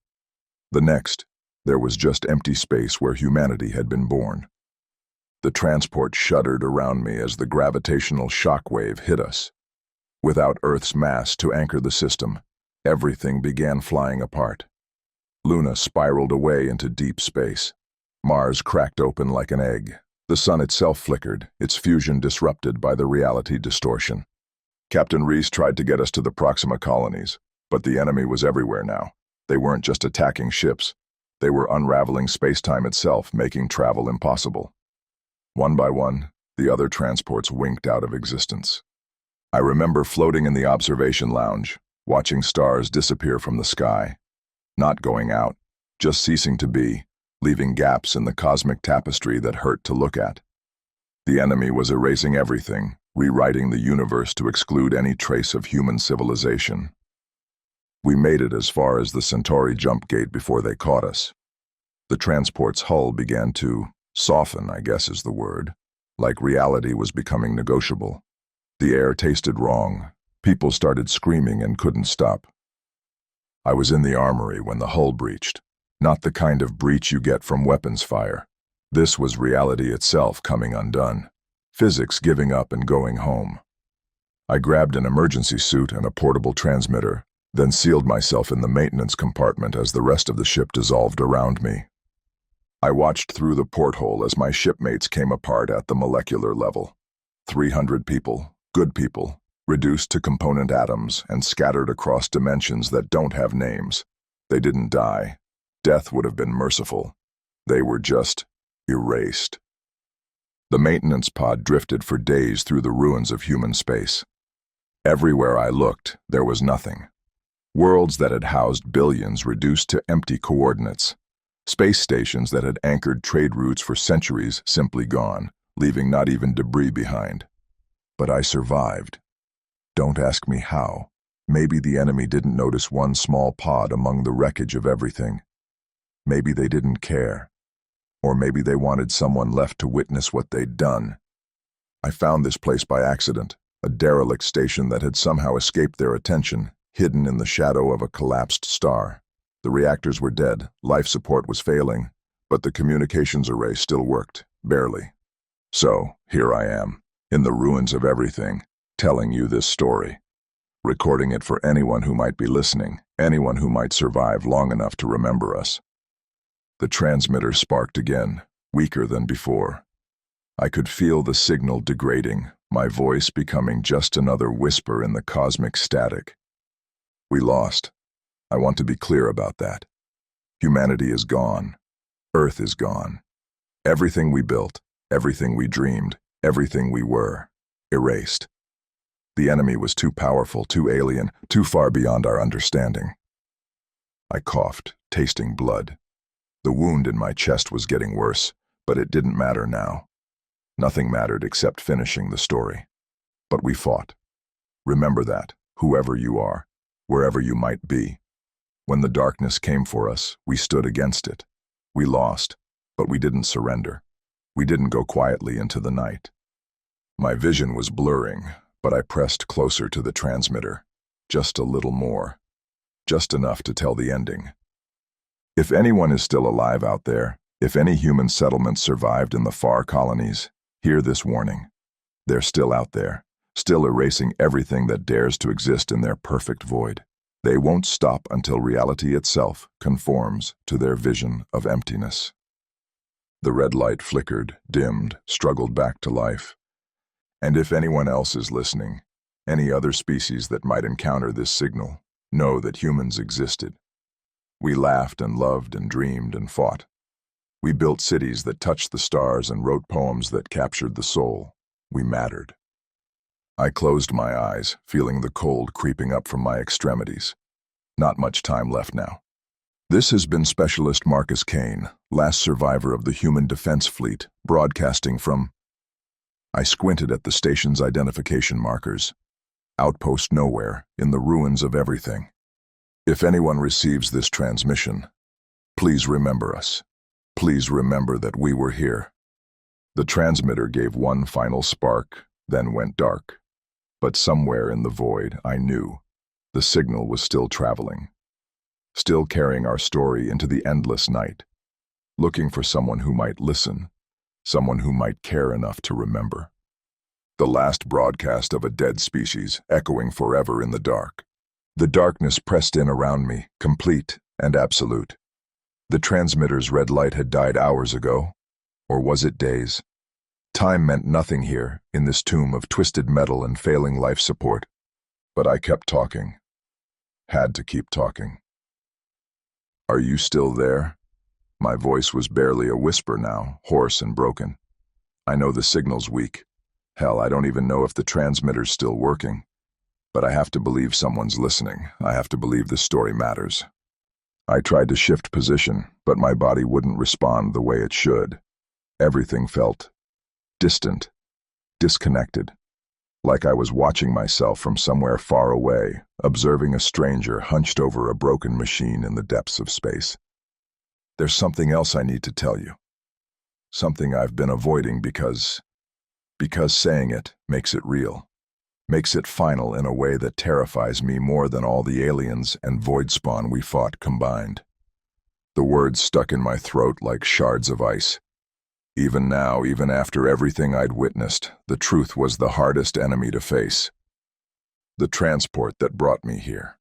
The next, there was just empty space where humanity had been born. The transport shuddered around me as the gravitational shock wave hit us. Without Earth's mass to anchor the system, everything began flying apart. Luna spiraled away into deep space. Mars cracked open like an egg. The sun itself flickered, its fusion disrupted by the reality distortion. Captain Reese tried to get us to the Proxima colonies, but the enemy was everywhere now. They weren't just attacking ships. They were unraveling space-time itself, making travel impossible. One by one, the other transports winked out of existence. I remember floating in the observation lounge, watching stars disappear from the sky. Not going out, just ceasing to be, leaving gaps in the cosmic tapestry that hurt to look at. The enemy was erasing everything, rewriting the universe to exclude any trace of human civilization. We made it as far as the Centauri jump gate before they caught us. The transport's hull began to soften, I guess is the word, like reality was becoming negotiable. The air tasted wrong. People started screaming and couldn't stop. I was in the armory when the hull breached. Not the kind of breach you get from weapons fire. This was reality itself coming undone. Physics giving up and going home. I grabbed an emergency suit and a portable transmitter, then sealed myself in the maintenance compartment as the rest of the ship dissolved around me. I watched through the porthole as my shipmates came apart at the molecular level. 300 people, good people, reduced to component atoms and scattered across dimensions that don't have names. They didn't die. Death would have been merciful. They were just erased. The maintenance pod drifted for days through the ruins of human space. Everywhere I looked, there was nothing. Worlds that had housed billions reduced to empty coordinates. Space stations that had anchored trade routes for centuries simply gone, leaving not even debris behind. But I survived. Don't ask me how. Maybe the enemy didn't notice one small pod among the wreckage of everything. Maybe they didn't care. Or maybe they wanted someone left to witness what they'd done. I found this place by accident, a derelict station that had somehow escaped their attention, hidden in the shadow of a collapsed star. The reactors were dead, life support was failing, but the communications array still worked, barely. So, here I am, in the ruins of everything, telling you this story. Recording it for anyone who might be listening, anyone who might survive long enough to remember us. The transmitter sparked again, weaker than before. I could feel the signal degrading, my voice becoming just another whisper in the cosmic static. We lost. I want to be clear about that. Humanity is gone. Earth is gone. Everything we built, everything we dreamed, everything we were, erased. The enemy was too powerful, too alien, too far beyond our understanding. I coughed, tasting blood. The wound in my chest was getting worse, but it didn't matter now. Nothing mattered except finishing the story. But we fought. Remember that, whoever you are, wherever you might be. When the darkness came for us, we stood against it. We lost, but we didn't surrender. We didn't go quietly into the night. My vision was blurring, but I pressed closer to the transmitter. Just a little more. Just enough to tell the ending. If anyone is still alive out there, if any human settlements survived in the far colonies, hear this warning. They're still out there, still erasing everything that dares to exist in their perfect void. They won't stop until reality itself conforms to their vision of emptiness. The red light flickered, dimmed, struggled back to life. And if anyone else is listening, any other species that might encounter this signal, know that humans existed. We laughed and loved and dreamed and fought. We built cities that touched the stars and wrote poems that captured the soul. We mattered. I closed my eyes, feeling the cold creeping up from my extremities. Not much time left now. This has been Specialist Marcus Kane, last survivor of the Human Defense Fleet, broadcasting from... I squinted at the station's identification markers. Outpost nowhere, in the ruins of everything. If anyone receives this transmission, please remember us. Please remember that we were here. The transmitter gave one final spark, then went dark. But somewhere in the void, I knew, the signal was still traveling. Still carrying our story into the endless night. Looking for someone who might listen, someone who might care enough to remember. The last broadcast of a dead species, echoing forever in the dark. The darkness pressed in around me, complete and absolute. The transmitter's red light had died hours ago, or was it days? Time meant nothing here, in this tomb of twisted metal and failing life support. But I kept talking. Had to keep talking. Are you still there? My voice was barely a whisper now, hoarse and broken. I know the signal's weak. Hell, I don't even know if the transmitter's still working. But I have to believe someone's listening. I have to believe this story matters. I tried to shift position, but my body wouldn't respond the way it should. Everything felt distant, disconnected, like I was watching myself from somewhere far away, observing a stranger hunched over a broken machine in the depths of space. There's something else I need to tell you. Something I've been avoiding because saying it makes it real. Makes it final in a way that terrifies me more than all the aliens and void spawn we fought combined. The words stuck in my throat like shards of ice. Even now, even after everything I'd witnessed, the truth was the hardest enemy to face. The transport that brought me here.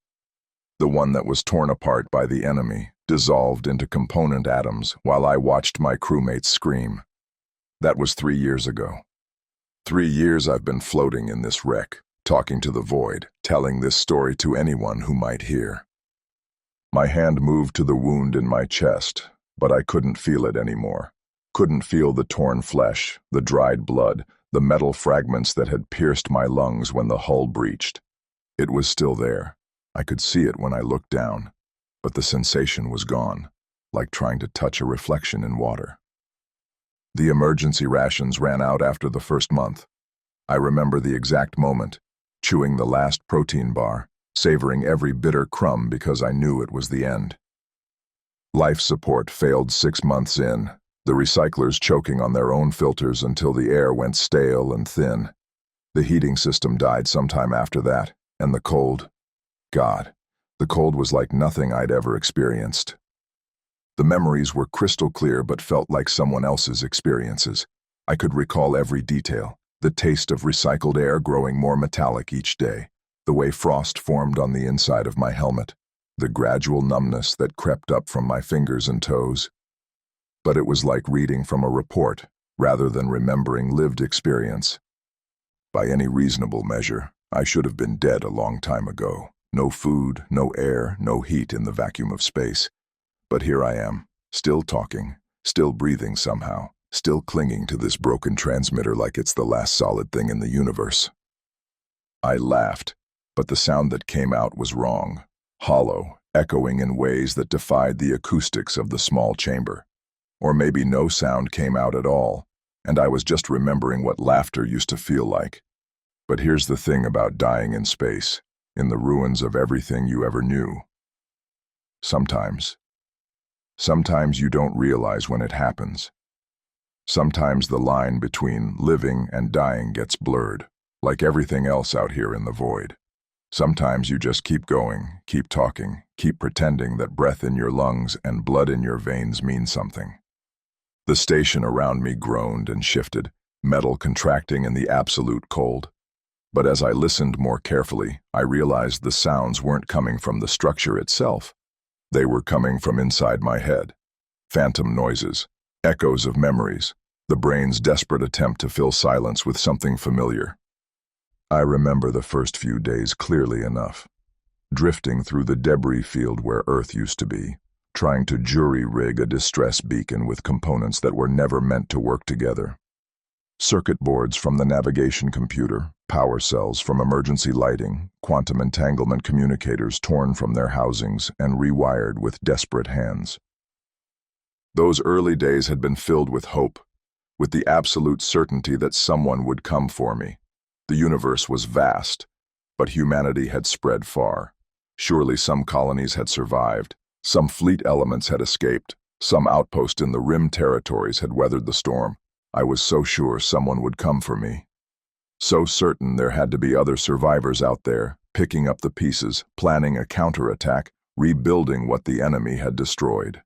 The one that was torn apart by the enemy, dissolved into component atoms while I watched my crewmates scream. That was 3 years ago. 3 years I've been floating in this wreck, talking to the void, telling this story to anyone who might hear. My hand moved to the wound in my chest, but I couldn't feel it anymore. Couldn't feel the torn flesh, the dried blood, the metal fragments that had pierced my lungs when the hull breached. It was still there. I could see it when I looked down, but the sensation was gone, like trying to touch a reflection in water. The emergency rations ran out after the first month. I remember the exact moment, chewing the last protein bar, savoring every bitter crumb because I knew it was the end. Life support failed 6 months in, the recyclers choking on their own filters until the air went stale and thin. The heating system died sometime after that, and the cold. God, the cold was like nothing I'd ever experienced. The memories were crystal clear but felt like someone else's experiences. I could recall every detail, the taste of recycled air growing more metallic each day, the way frost formed on the inside of my helmet, the gradual numbness that crept up from my fingers and toes. But it was like reading from a report, rather than remembering lived experience. By any reasonable measure, I should have been dead a long time ago. No food, no air, no heat in the vacuum of space. But here I am, still talking, still breathing somehow, still clinging to this broken transmitter like it's the last solid thing in the universe. I laughed, but the sound that came out was wrong, hollow, echoing in ways that defied the acoustics of the small chamber. Or maybe no sound came out at all, and I was just remembering what laughter used to feel like. But here's the thing about dying in space, in the ruins of everything you ever knew. Sometimes you don't realize when it happens. Sometimes the line between living and dying gets blurred, like everything else out here in the void. Sometimes you just keep going, keep talking, keep pretending that breath in your lungs and blood in your veins mean something. The station around me groaned and shifted, metal contracting in the absolute cold. But as I listened more carefully, I realized the sounds weren't coming from the structure itself. They were coming from inside my head. Phantom noises, echoes of memories, the brain's desperate attempt to fill silence with something familiar. I remember the first few days clearly enough, drifting through the debris field where Earth used to be, trying to jury-rig a distress beacon with components that were never meant to work together. Circuit boards from the navigation computer, power cells from emergency lighting, quantum entanglement communicators torn from their housings and rewired with desperate hands. Those early days had been filled with hope, with the absolute certainty that someone would come for me. The universe was vast, but humanity had spread far. Surely some colonies had survived, some fleet elements had escaped, some outpost in the rim territories had weathered the storm. I was so sure someone would come for me. So certain there had to be other survivors out there, picking up the pieces, planning a counterattack, rebuilding what the enemy had destroyed.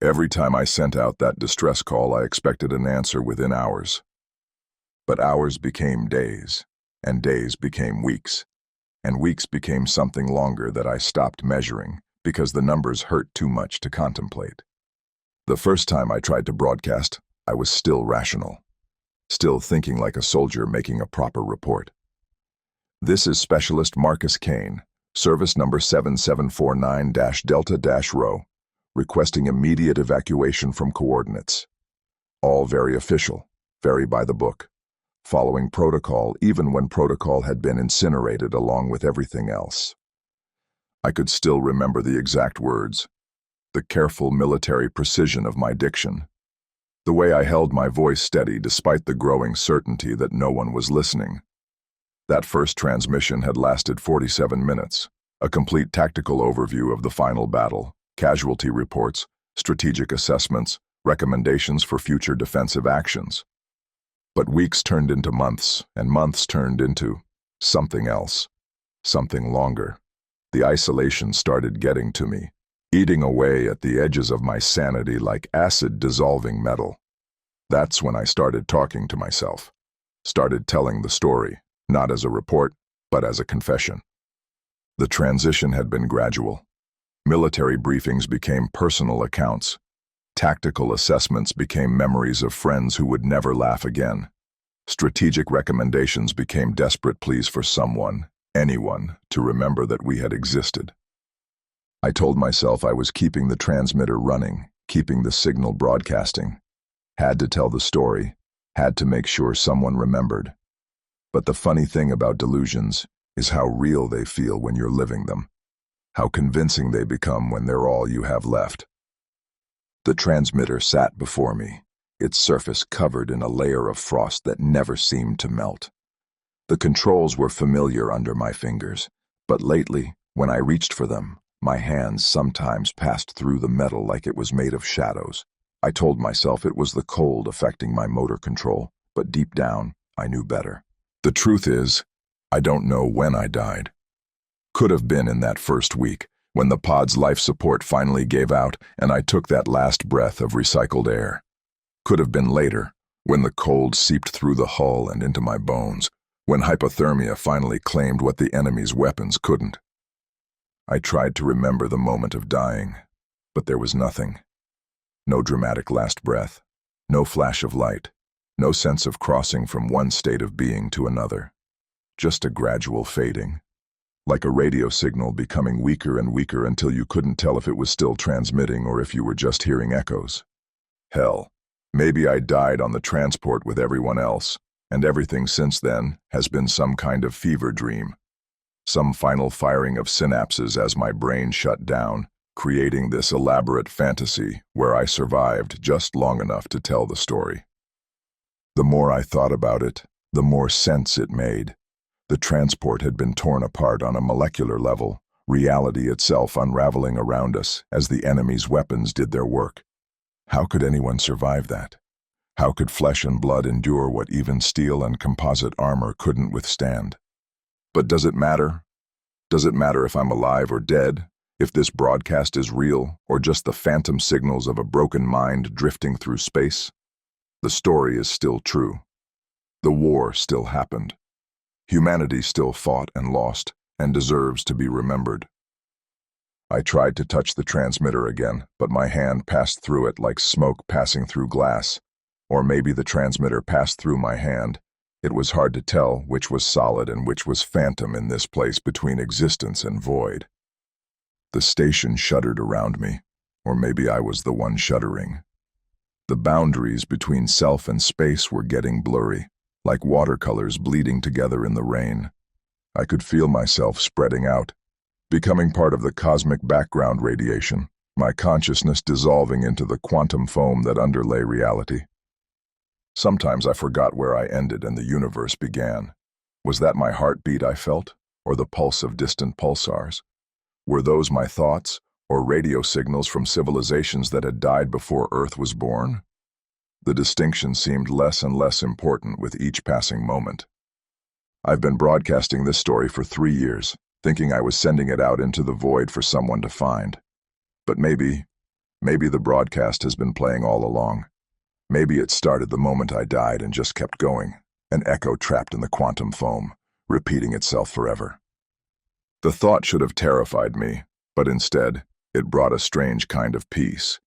Every time I sent out that distress call, I expected an answer within hours. But hours became days, and days became weeks, and weeks became something longer that I stopped measuring because the numbers hurt too much to contemplate. The first time I tried to broadcast, I was still rational, still thinking like a soldier making a proper report. This is Specialist Marcus Kane, service number 7749-Delta-Rho, requesting immediate evacuation from coordinates. All very official, very by the book, following protocol even when protocol had been incinerated along with everything else. I could still remember the exact words, the careful military precision of my diction, the way I held my voice steady despite the growing certainty that no one was listening. That first transmission had lasted 47 minutes, a complete tactical overview of the final battle, casualty reports, strategic assessments, recommendations for future defensive actions. But weeks turned into months, and months turned into something else, something longer. The isolation started getting to me, eating away at the edges of my sanity like acid-dissolving metal. That's when I started talking to myself, started telling the story, not as a report, but as a confession. The transition had been gradual. Military briefings became personal accounts. Tactical assessments became memories of friends who would never laugh again. Strategic recommendations became desperate pleas for someone, anyone, to remember that we had existed. I told myself I was keeping the transmitter running, keeping the signal broadcasting. Had to tell the story, had to make sure someone remembered. But the funny thing about delusions is how real they feel when you're living them, how convincing they become when they're all you have left. The transmitter sat before me, its surface covered in a layer of frost that never seemed to melt. The controls were familiar under my fingers, but lately, when I reached for them, my hands sometimes passed through the metal like it was made of shadows. I told myself it was the cold affecting my motor control, but deep down, I knew better. The truth is, I don't know when I died. Could have been in that first week, when the pod's life support finally gave out and I took that last breath of recycled air. Could have been later, when the cold seeped through the hull and into my bones, when hypothermia finally claimed what the enemy's weapons couldn't. I tried to remember the moment of dying, but there was nothing. No dramatic last breath, no flash of light, no sense of crossing from one state of being to another. Just a gradual fading, like a radio signal becoming weaker and weaker until you couldn't tell if it was still transmitting or if you were just hearing echoes. Hell, maybe I died on the transport with everyone else, and everything since then has been some kind of fever dream. Some final firing of synapses as my brain shut down, creating this elaborate fantasy where I survived just long enough to tell the story. The more I thought about it, the more sense it made. The transport had been torn apart on a molecular level, reality itself unraveling around us as the enemy's weapons did their work. How could anyone survive that? How could flesh and blood endure what even steel and composite armor couldn't withstand? But does it matter? Does it matter if I'm alive or dead? If this broadcast is real, or just the phantom signals of a broken mind drifting through space? The story is still true. The war still happened. Humanity still fought and lost, and deserves to be remembered. I tried to touch the transmitter again, but my hand passed through it like smoke passing through glass. Or maybe the transmitter passed through my hand. It was hard to tell which was solid and which was phantom in this place between existence and void. The station shuddered around me, or maybe I was the one shuddering. The boundaries between self and space were getting blurry, like watercolors bleeding together in the rain. I could feel myself spreading out, becoming part of the cosmic background radiation, my consciousness dissolving into the quantum foam that underlay reality. Sometimes I forgot where I ended and the universe began. Was that my heartbeat I felt, or the pulse of distant pulsars? Were those my thoughts, or radio signals from civilizations that had died before Earth was born? The distinction seemed less and less important with each passing moment. I've been broadcasting this story for 3 years, thinking I was sending it out into the void for someone to find. But maybe the broadcast has been playing all along. Maybe it started the moment I died and just kept going, an echo trapped in the quantum foam, repeating itself forever. The thought should have terrified me, but instead, it brought a strange kind of peace.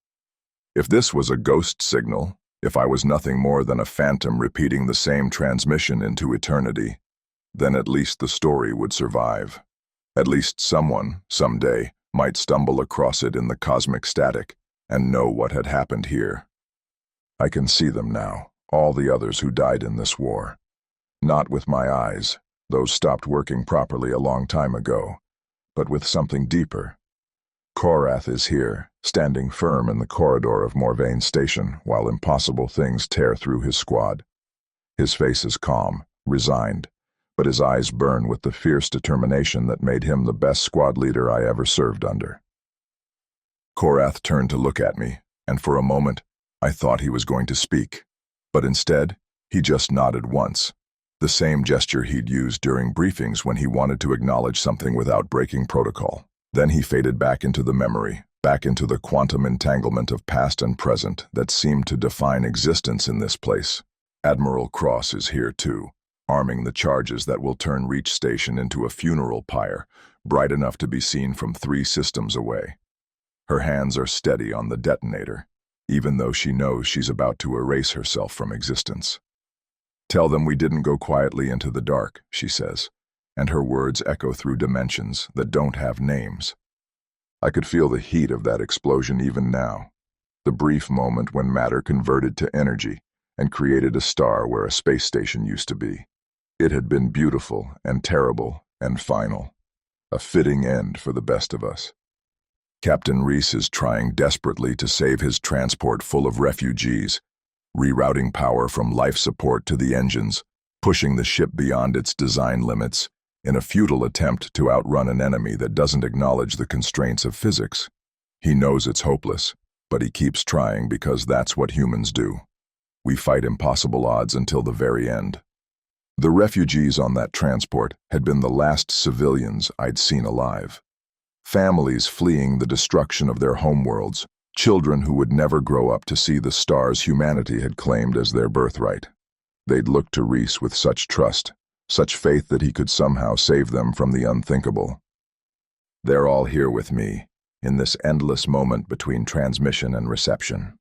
If this was a ghost signal, if I was nothing more than a phantom repeating the same transmission into eternity, then at least the story would survive. At least someone, someday, might stumble across it in the cosmic static and know what had happened here. I can see them now, all the others who died in this war. Not with my eyes, those stopped working properly a long time ago, but with something deeper. Korath is here, standing firm in the corridor of Morvain Station while impossible things tear through his squad. His face is calm, resigned, but his eyes burn with the fierce determination that made him the best squad leader I ever served under. Korath turned to look at me, and for a moment, I thought he was going to speak, but instead, he just nodded once, the same gesture he'd used during briefings when he wanted to acknowledge something without breaking protocol. Then he faded back into the memory, back into the quantum entanglement of past and present that seemed to define existence in this place. Admiral Cross is here too, arming the charges that will turn Reach Station into a funeral pyre, bright enough to be seen from 3 systems away. Her hands are steady on the detonator, even though she knows she's about to erase herself from existence. "Tell them we didn't go quietly into the dark," she says, and her words echo through dimensions that don't have names. I could feel the heat of that explosion even now, the brief moment when matter converted to energy and created a star where a space station used to be. It had been beautiful and terrible and final, a fitting end for the best of us. Captain Reese is trying desperately to save his transport full of refugees, rerouting power from life support to the engines, pushing the ship beyond its design limits, in a futile attempt to outrun an enemy that doesn't acknowledge the constraints of physics. He knows it's hopeless, but he keeps trying because that's what humans do. We fight impossible odds until the very end. The refugees on that transport had been the last civilians I'd seen alive. Families fleeing the destruction of their homeworlds, children who would never grow up to see the stars humanity had claimed as their birthright. They'd looked to Reese with such trust, such faith that he could somehow save them from the unthinkable. They're all here with me, in this endless moment between transmission and reception.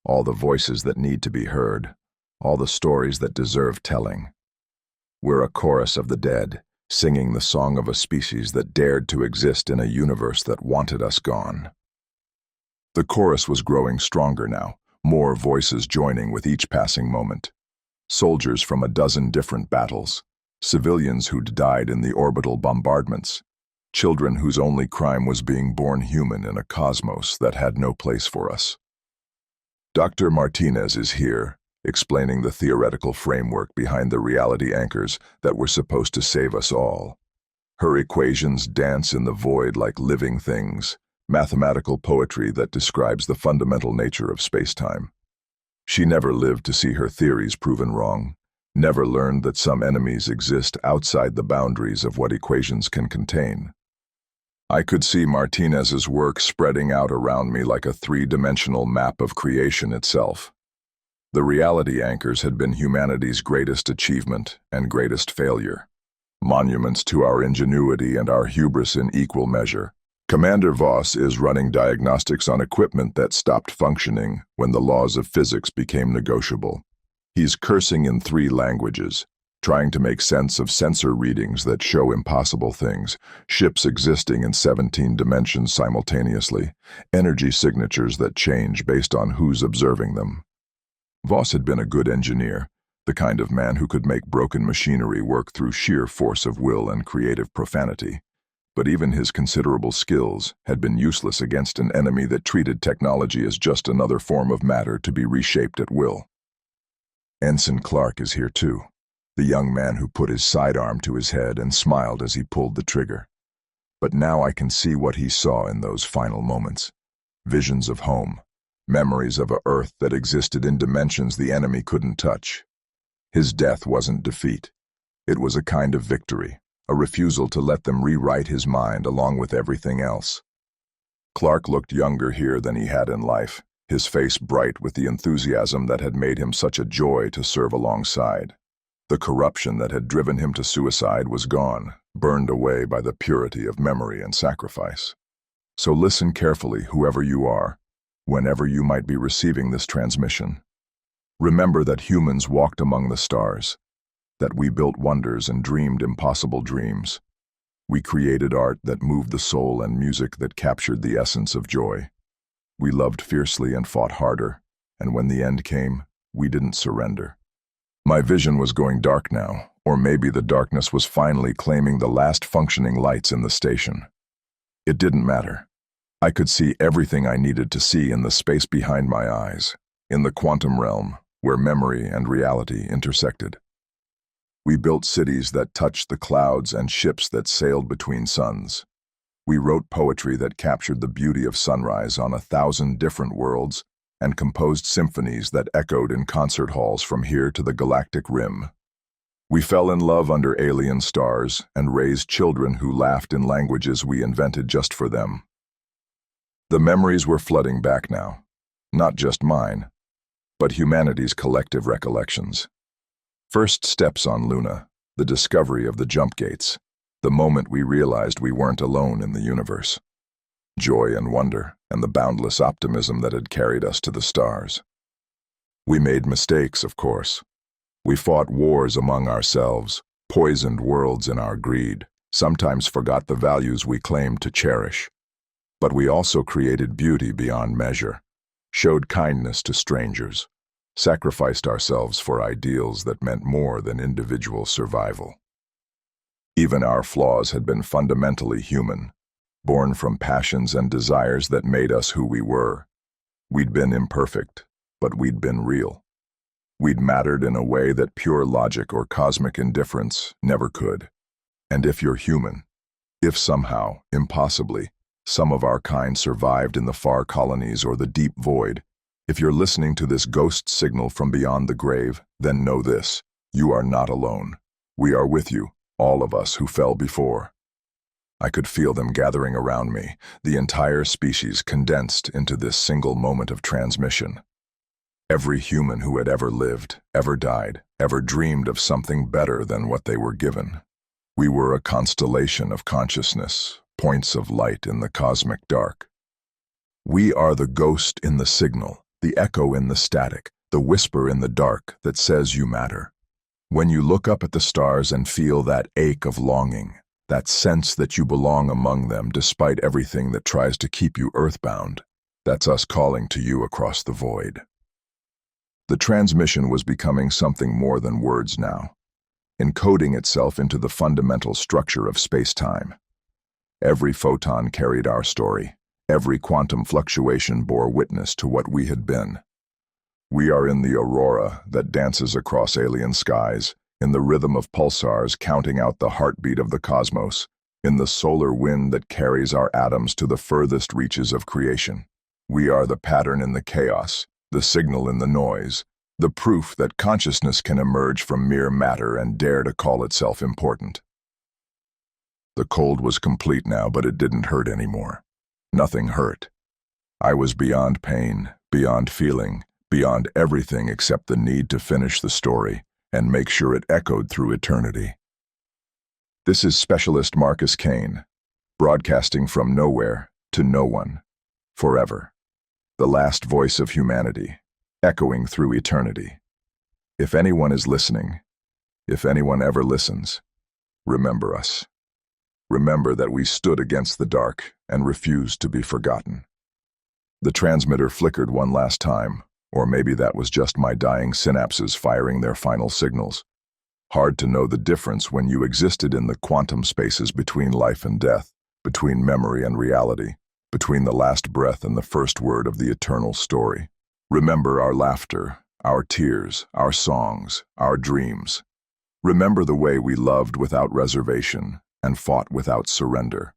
All the voices that need to be heard, all the stories that deserve telling. We're a chorus of the dead, singing the song of a species that dared to exist in a universe that wanted us gone. The chorus was growing stronger now, more voices joining with each passing moment. Soldiers from a dozen different battles, civilians who'd died in the orbital bombardments, children whose only crime was being born human in a cosmos that had no place for us. Dr. Martinez is here, explaining the theoretical framework behind the reality anchors that were supposed to save us all. Her equations dance in the void like living things, mathematical poetry that describes the fundamental nature of space-time. She never lived to see her theories proven wrong, never learned that some enemies exist outside the boundaries of what equations can contain. I could see Martinez's work spreading out around me like a 3-dimensional map of creation itself. The reality anchors had been humanity's greatest achievement and greatest failure, monuments to our ingenuity and our hubris in equal measure. Commander Voss is running diagnostics on equipment that stopped functioning when the laws of physics became negotiable. He's cursing in 3 languages, trying to make sense of sensor readings that show impossible things, ships existing in 17 dimensions simultaneously, energy signatures that change based on who's observing them. Voss had been a good engineer, the kind of man who could make broken machinery work through sheer force of will and creative profanity. But even his considerable skills had been useless against an enemy that treated technology as just another form of matter to be reshaped at will. Ensign Clark is here too, the young man who put his sidearm to his head and smiled as he pulled the trigger. But now I can see what he saw in those final moments. Visions of home, memories of a Earth that existed in dimensions the enemy couldn't touch. His death wasn't defeat. It was a kind of victory, a refusal to let them rewrite his mind along with everything else. Clark looked younger here than he had in life, his face bright with the enthusiasm that had made him such a joy to serve alongside. The corruption that had driven him to suicide was gone, burned away by the purity of memory and sacrifice. So listen carefully, whoever you are, whenever you might be receiving this transmission. Remember that humans walked among the stars, that we built wonders and dreamed impossible dreams. We created art that moved the soul and music that captured the essence of joy. We loved fiercely and fought harder, and when the end came, we didn't surrender. My vision was going dark now, or maybe the darkness was finally claiming the last functioning lights in the station. It didn't matter. I could see everything I needed to see in the space behind my eyes, in the quantum realm, where memory and reality intersected. We built cities that touched the clouds and ships that sailed between suns. We wrote poetry that captured the beauty of sunrise on 1,000 different worlds and composed symphonies that echoed in concert halls from here to the galactic rim. We fell in love under alien stars and raised children who laughed in languages we invented just for them. The memories were flooding back now, not just mine, but humanity's collective recollections. First steps on Luna, the discovery of the jump gates, the moment we realized we weren't alone in the universe. Joy and wonder, and the boundless optimism that had carried us to the stars. We made mistakes, of course. We fought wars among ourselves, poisoned worlds in our greed, sometimes forgot the values we claimed to cherish. But we also created beauty beyond measure, showed kindness to strangers, sacrificed ourselves for ideals that meant more than individual survival. Even our flaws had been fundamentally human, born from passions and desires that made us who we were. We'd been imperfect, but we'd been real. We'd mattered in a way that pure logic or cosmic indifference never could. And if you're human, if somehow, impossibly, some of our kind survived in the far colonies or the deep void, if you're listening to this ghost signal from beyond the grave, then know this: you are not alone. We are with you, all of us who fell before. I could feel them gathering around me, the entire species condensed into this single moment of transmission. Every human who had ever lived, ever died, ever dreamed of something better than what they were given. We were a constellation of consciousness, points of light in the cosmic dark. We are the ghost in the signal, the echo in the static, the whisper in the dark that says you matter. When you look up at the stars and feel that ache of longing, that sense that you belong among them despite everything that tries to keep you earthbound, that's us calling to you across the void. The transmission was becoming something more than words now, encoding itself into the fundamental structure of space-time. Every photon carried our story. Every quantum fluctuation bore witness to what we had been. We are in the aurora that dances across alien skies, in the rhythm of pulsars counting out the heartbeat of the cosmos, in the solar wind that carries our atoms to the furthest reaches of creation. We are the pattern in the chaos, the signal in the noise, the proof that consciousness can emerge from mere matter and dare to call itself important. The cold was complete now, but it didn't hurt anymore. Nothing hurt. I was beyond pain, beyond feeling, beyond everything except the need to finish the story and make sure it echoed through eternity. This is Specialist Marcus Kane, broadcasting from nowhere to no one, forever. The last voice of humanity, echoing through eternity. If anyone is listening, if anyone ever listens, remember us. Remember that we stood against the dark and refused to be forgotten. The transmitter flickered one last time, or maybe that was just my dying synapses firing their final signals. Hard to know the difference when you existed in the quantum spaces between life and death, between memory and reality, between the last breath and the first word of the eternal story. Remember our laughter, our tears, our songs, our dreams. Remember the way we loved without reservation and fought without surrender.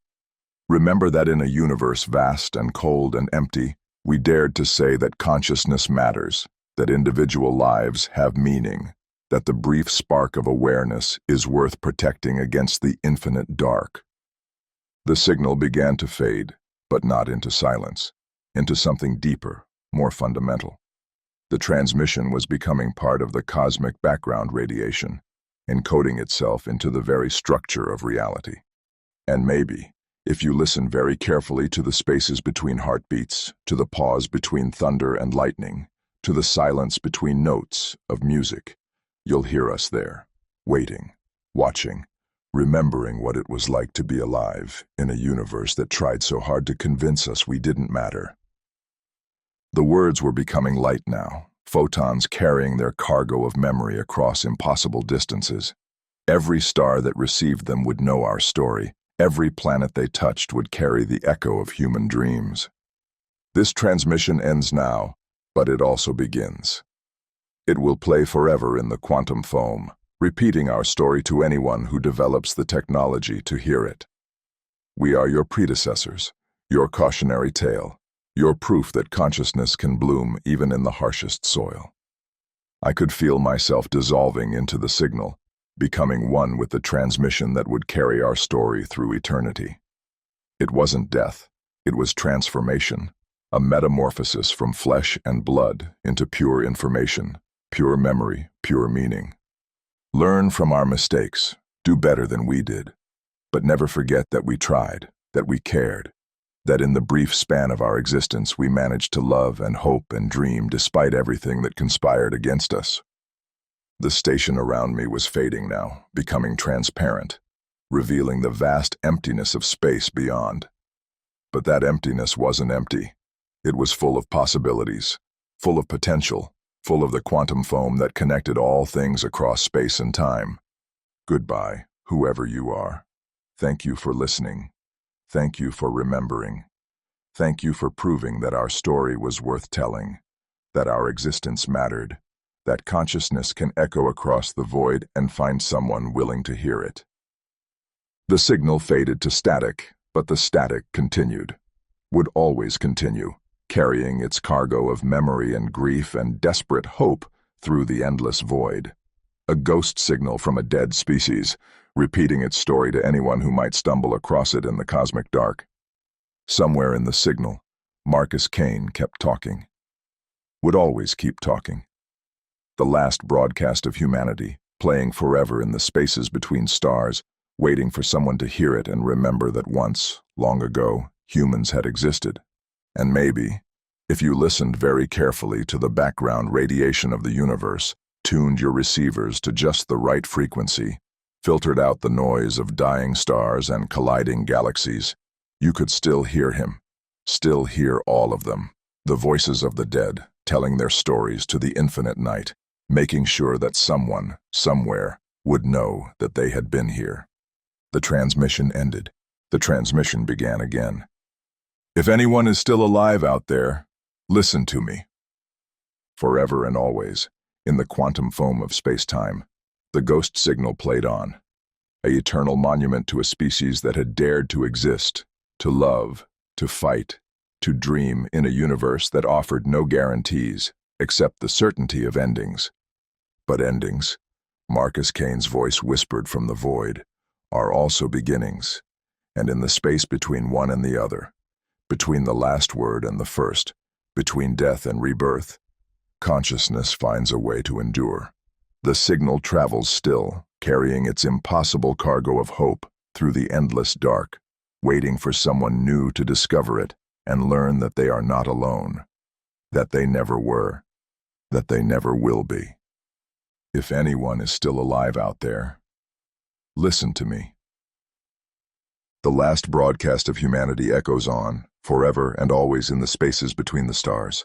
Remember that in a universe vast and cold and empty, we dared to say that consciousness matters, that individual lives have meaning, that the brief spark of awareness is worth protecting against the infinite dark. The signal began to fade, but not into silence, into something deeper, more fundamental. The transmission was becoming part of the cosmic background radiation, encoding itself into the very structure of reality. And maybe, if you listen very carefully to the spaces between heartbeats, to the pause between thunder and lightning, to the silence between notes of music, you'll hear us there, waiting, watching, remembering what it was like to be alive in a universe that tried so hard to convince us we didn't matter. The words were becoming light now, photons carrying their cargo of memory across impossible distances. Every star that received them would know our story. Every planet they touched would carry the echo of human dreams. This transmission ends now, but it also begins. It will play forever in the quantum foam, repeating our story to anyone who develops the technology to hear it. We are your predecessors, your cautionary tale, your proof that consciousness can bloom even in the harshest soil. I could feel myself dissolving into the signal, becoming one with the transmission that would carry our story through eternity. It wasn't death, it was transformation, a metamorphosis from flesh and blood into pure information, pure memory, pure meaning. Learn from our mistakes, do better than we did, but never forget that we tried, that we cared, that in the brief span of our existence we managed to love and hope and dream despite everything that conspired against us. The station around me was fading now, becoming transparent, revealing the vast emptiness of space beyond. But that emptiness wasn't empty. It was full of possibilities, full of potential, full of the quantum foam that connected all things across space and time. Goodbye, whoever you are. Thank you for listening. Thank you for remembering. Thank you for proving that our story was worth telling, that our existence mattered, that consciousness can echo across the void and find someone willing to hear it. The signal faded to static, but the static continued, would always continue, carrying its cargo of memory and grief and desperate hope through the endless void. A ghost signal from a dead species, repeating its story to anyone who might stumble across it in the cosmic dark. Somewhere in the signal, Marcus Kane kept talking. Would always keep talking. The last broadcast of humanity, playing forever in the spaces between stars, waiting for someone to hear it and remember that once, long ago, humans had existed. And maybe, if you listened very carefully to the background radiation of the universe, tuned your receivers to just the right frequency, filtered out the noise of dying stars and colliding galaxies, you could still hear him, still hear all of them, the voices of the dead, telling their stories to the infinite night, making sure that someone, somewhere, would know that they had been here. The transmission ended. The transmission began again. If anyone is still alive out there, listen to me. Forever and always, in the quantum foam of space-time, the ghost signal played on, an eternal monument to a species that had dared to exist, to love, to fight, to dream in a universe that offered no guarantees except the certainty of endings. But endings, Marcus Kane's voice whispered from the void, are also beginnings, and in the space between one and the other, between the last word and the first, between death and rebirth, consciousness finds a way to endure. The signal travels still, carrying its impossible cargo of hope through the endless dark, waiting for someone new to discover it and learn that they are not alone, that they never were, that they never will be. If anyone is still alive out there, listen to me. The last broadcast of humanity echoes on, forever and always in the spaces between the stars.